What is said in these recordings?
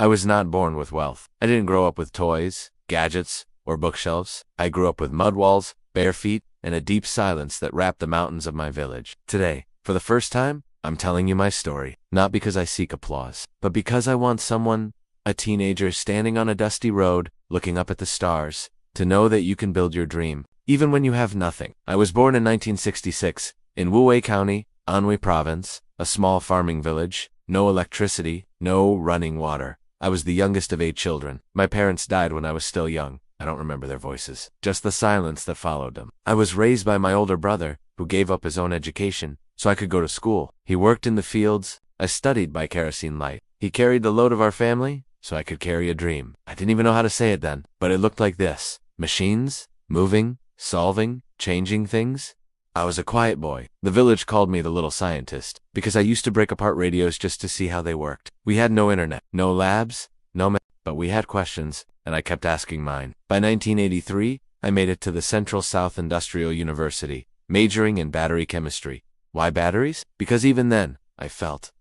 I was not born with wealth. I didn't grow up with toys, gadgets, or bookshelves. I grew up with mud walls, bare feet, and a deep silence that wrapped the mountains of my village. Today, for the first time, I'm telling you my story, not because I seek applause, but because I want someone, a teenager standing on a dusty road, looking up at the stars, to know that you can build your dream, even when you have nothing. I was born in 1966, in Wuwei County, Anhui Province, a small farming village, no electricity, no running water. I was the youngest of 8 children. My parents died when I was still young. I don't remember their voices, just the silence that followed them. I was raised by my older brother, who gave up his own education so I could go to school. He worked in the fields. I studied by kerosene light. He carried the load of our family so I could carry a dream. I didn't even know how to say it then, but it looked like this. Machines, moving, solving, changing things. I was a quiet boy. The village called me the little scientist because I used to break apart radios just to see how they worked. We had no internet, no labs, but we had questions, and I kept asking mine. By 1983, I made it to the Central South Industrial University, majoring in battery chemistry. Why batteries? Because even then, I felt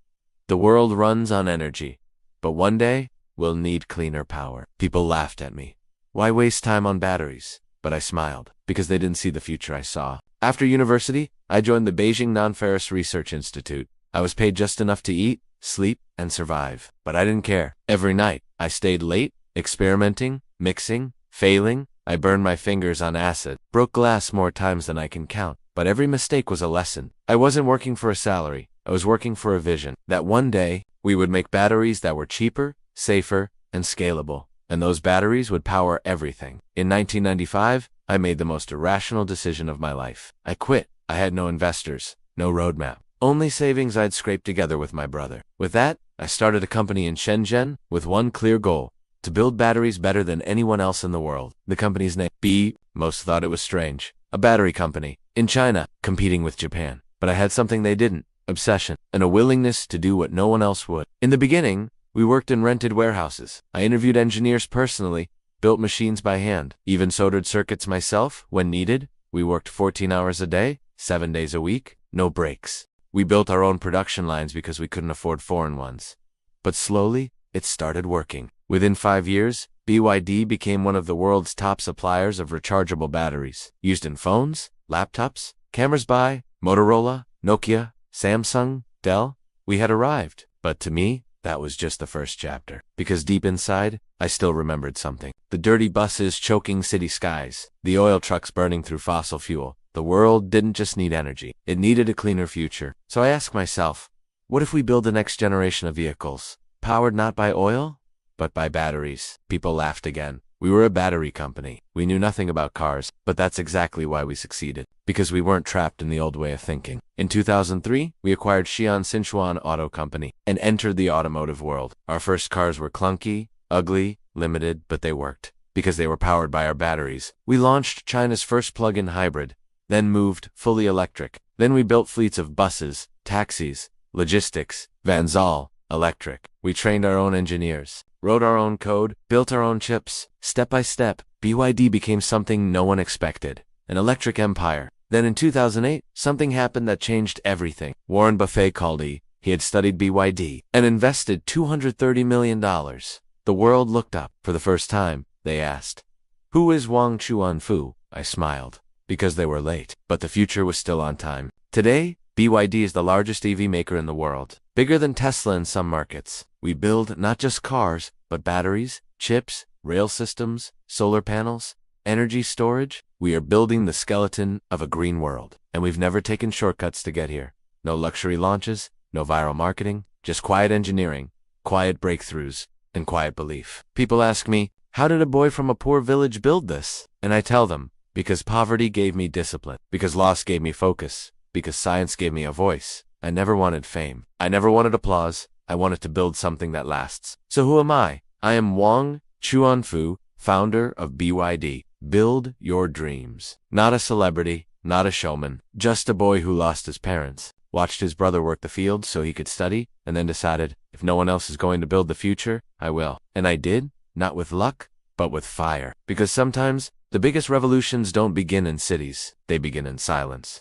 the world runs on energy, but one day, we'll need cleaner power. People laughed at me. Why waste time on batteries? But I smiled, because they didn't see the future I saw. After university, I joined the Beijing Non-Ferrous Research Institute. I was paid just enough to eat, sleep, and survive. But I didn't care. Every night, I stayed late, experimenting, mixing, failing. I burned my fingers on acid, broke glass more times than I can count. But every mistake was a lesson. I wasn't working for a salary. I was working for a vision. That one day, we would make batteries that were cheaper, safer, and scalable. And those batteries would power everything. In 1995, I made the most irrational decision of my life. I quit. I had no investors, no roadmap, only savings I'd scraped together with my brother. With that, I started a company in Shenzhen with one clear goal: to build batteries better than anyone else in the world. The company's name, B. Most thought it was strange. A battery company in China, competing with Japan. But I had something they didn't: obsession and a willingness to do what no one else would. In the beginning, we worked in rented warehouses. I interviewed engineers personally, built machines by hand, even soldered circuits myself when needed. We worked 14 hours a day, 7 days a week, no breaks. We built our own production lines because we couldn't afford foreign ones. But slowly, it started working. Within 5 years, BYD became one of the world's top suppliers of rechargeable batteries, used in phones, laptops, cameras by Motorola, Nokia, Samsung, Dell. We had arrived. But to me, that was just the first chapter. Because deep inside, I still remembered something. The dirty buses choking city skies, the oil trucks burning through fossil fuel. The world didn't just need energy. It needed a cleaner future. So I asked myself, what if we build the next generation of vehicles, powered not by oil, but by batteries? People laughed again. We were a battery company. We knew nothing about cars, but that's exactly why we succeeded. Because we weren't trapped in the old way of thinking. In 2003, we acquired Xi'an Sichuan Auto Company and entered the automotive world. Our first cars were clunky, ugly, limited, but they worked. Because they were powered by our batteries. We launched China's first plug-in hybrid, then moved fully electric. Then we built fleets of buses, taxis, logistics, vans, all electric. We trained our own engineers, wrote our own code, built our own chips. Step by step, BYD became something no one expected, an electric empire. Then in 2008, something happened that changed everything. Warren Buffett called. He had studied BYD and invested $230 million. The world looked up. For the first time, they asked, "Who is Wang Chuanfu?" I smiled, because they were late, but the future was still on time. Today, BYD is the largest EV maker in the world, bigger than Tesla in some markets. We build not just cars, but batteries, chips, rail systems, solar panels, energy storage. We are building the skeleton of a green world, and we've never taken shortcuts to get here. No luxury launches, no viral marketing, just quiet engineering, quiet breakthroughs, and quiet belief. People ask me, how did a boy from a poor village build this? And I tell them, because poverty gave me discipline, because loss gave me focus, because science gave me a voice. I never wanted fame. I never wanted applause. I wanted to build something that lasts. So who am I? I am Wang Chuanfu, founder of BYD. Build your dreams. Not a celebrity, not a showman, just a boy who lost his parents, watched his brother work the field so he could study, and then decided, if no one else is going to build the future, I will. And I did, not with luck, but with fire. Because sometimes, the biggest revolutions don't begin in cities, they begin in silence.